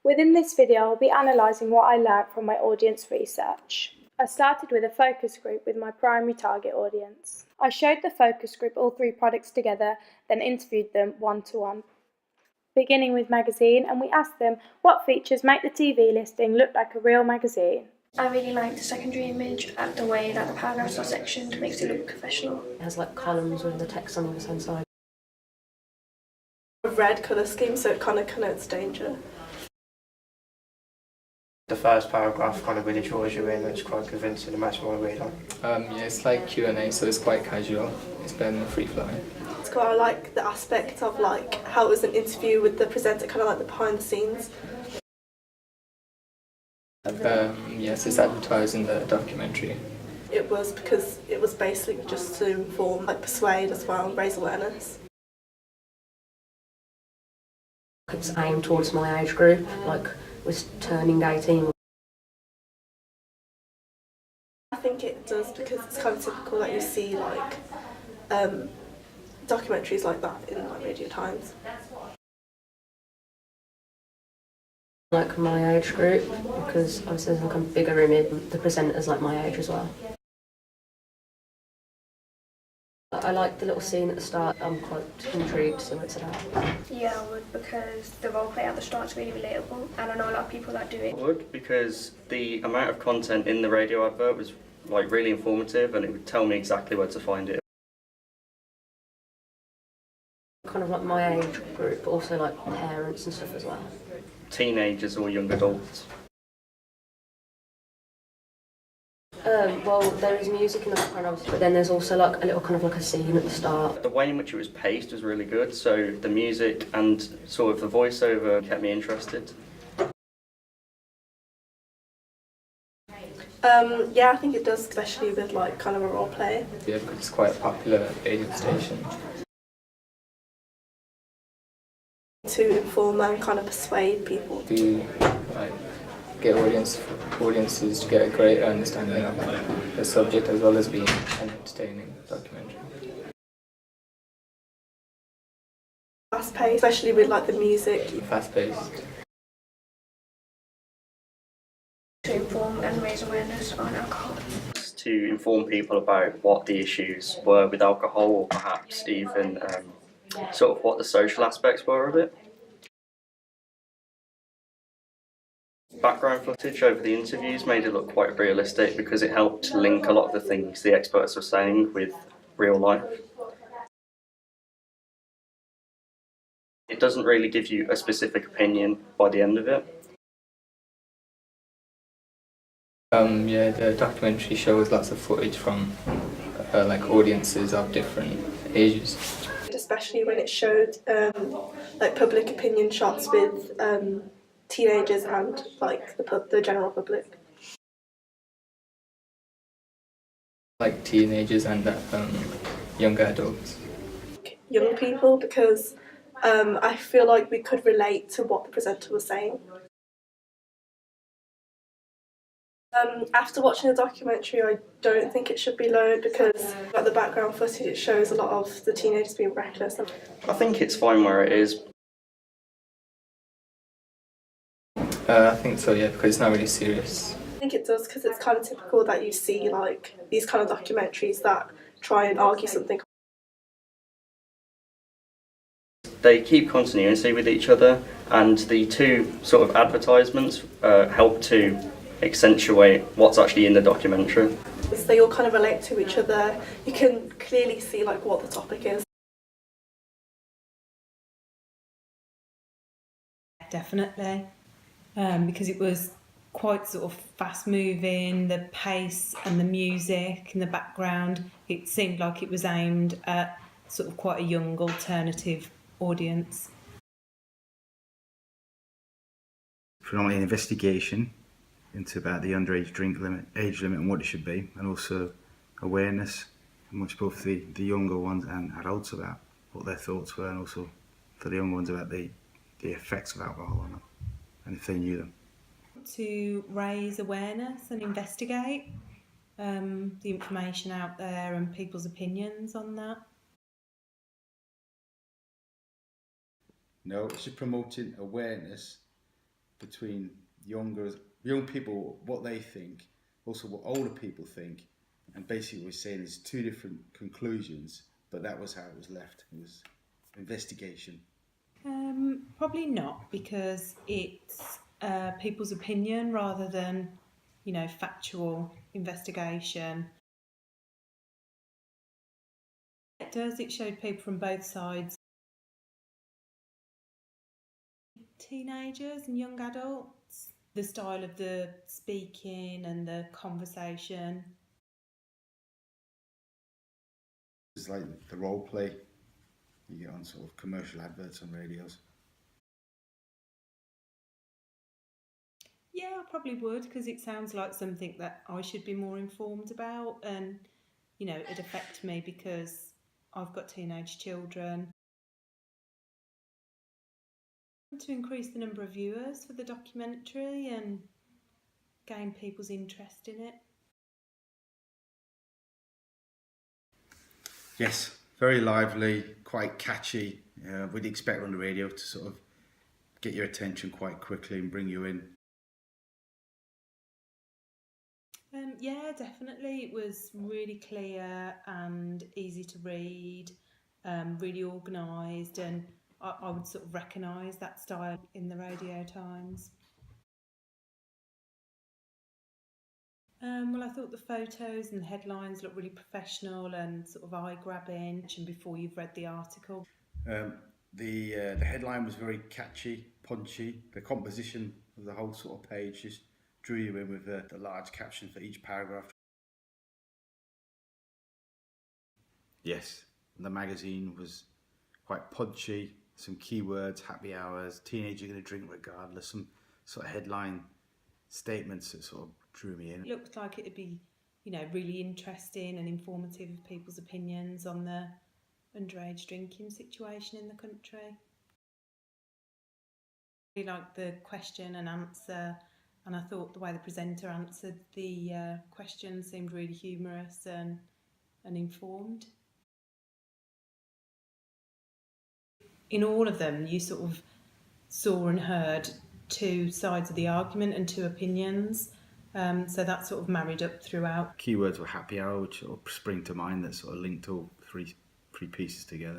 Within this video, I'll be analysing what I learnt from my audience research. I started with a focus group with my primary target audience. I showed the focus group all 3 products together, then interviewed them one-to-one. Beginning with magazine, and we asked them what features make the TV listing look like a real magazine. I really like the secondary image and the way that the paragraphs are sectioned makes it look professional. It has like columns with the text on the other side. A red colour scheme, so it kind of connotes danger. The first paragraph kind of really draws you in, and it's quite convincing and makes me want to read on. Yeah, it's like Q&A, so it's quite casual. It's better than free flowing. It's quite, I like the aspect of like how it was an interview with the presenter, kind of like the behind the scenes. Yes, it's advertised in the documentary. It was because it was basically just to inform, like persuade as well, raise awareness. It's aimed towards my age group, like was turning 18. I think it does because it's kind of typical that you see like documentaries like that in like Radio Times. Like my age group, because obviously there's like a bigger image, the presenter's like my age as well. I like the little scene at the start. I'm quite intrigued to see what it's about. Yeah, I would, because the roleplay at the start's really relatable, and I know a lot of people that do it. I would, because the amount of content in the radio advert was like really informative, and it would tell me exactly where to find it. Kind of like my age group, but also like parents and stuff as well. Teenagers or young adults. Well, there is music in the background, obviously, but then there's also like a little kind of like a scene at the start. The way in which it was paced was really good, so the music and sort of the voiceover kept me interested. Yeah, I think it does, especially with like kind of a role play. Yeah, because it's quite a popular radio station. To inform and kind of persuade people. To like get audiences to get a great understanding of the subject, as well as being an entertaining documentary. Fast paced, especially with like the music. Fast paced. To inform and raise awareness on alcohol. To inform people about what the issues were with alcohol, or perhaps even sort of what the social aspects were of it. Background footage over the interviews made it look quite realistic because it helped link a lot of the things the experts were saying with real life. It doesn't really give you a specific opinion by the end of it. Yeah, the documentary shows lots of footage from like audiences of different ages. Especially when it showed like public opinion shots with teenagers and like the general public. Like teenagers and younger adults. Young people, because I feel like we could relate to what the presenter was saying. After watching the documentary, I don't think it should be lowered because like the background footage, it shows a lot of the teenagers being reckless. I think it's fine where it is. I think so, yeah, because it's not really serious. I think it does because it's kind of typical that you see like these kind of documentaries that try and argue something. They keep continuity with each other, and the 2 sort of advertisements help to accentuate what's actually in the documentary. So they all kind of relate to each other. You can clearly see like what the topic is. Definitely, because it was quite sort of fast moving, the pace and the music in the background, it seemed like it was aimed at sort of quite a young alternative audience. Predominantly an investigation into about the underage age limit and what it should be, and also awareness amongst both the younger ones and adults about what their thoughts were, and also for the younger ones about the effects of alcohol on them, and if they knew them. To raise awareness and investigate the information out there and people's opinions on that. No, it's promoting awareness between young people, what they think, also what older people think, and basically we're saying there's two different conclusions, but that was how it was left. It was investigation. Probably not, because it's people's opinion rather than, factual investigation. It does. It showed people from both sides. Teenagers and young adults, the style of the speaking and the conversation. It's like the role play you get on sort of commercial adverts on radios. Yeah, I probably would, because it sounds like something that I should be more informed about, and it'd affect me because I've got teenage children. To increase the number of viewers for the documentary and gain people's interest in it. Yes, very lively, quite catchy. We'd expect on the radio to sort of get your attention quite quickly and bring you in. Yeah, definitely. It was really clear and easy to read, really organised, and I would sort of recognise that style in the Radio Times. Well, I thought the photos and the headlines looked really professional and sort of eye-grabbing before you've read the article. The headline was very catchy, punchy. The composition of the whole sort of page just drew you in with the large caption for each paragraph. Yes, the magazine was quite punchy. Some keywords, happy hours, teenager going to drink regardless. Some sort of headline statements that sort of drew me in. It looked like it'd be, really interesting and informative of people's opinions on the underage drinking situation in the country. I really liked the question and answer, and I thought the way the presenter answered the question seemed really humorous and informed. In all of them, you sort of saw and heard two sides of the argument and two opinions. So that sort of married up throughout. Keywords were happy hour, which sort of spring to mind that sort of linked all three pieces together.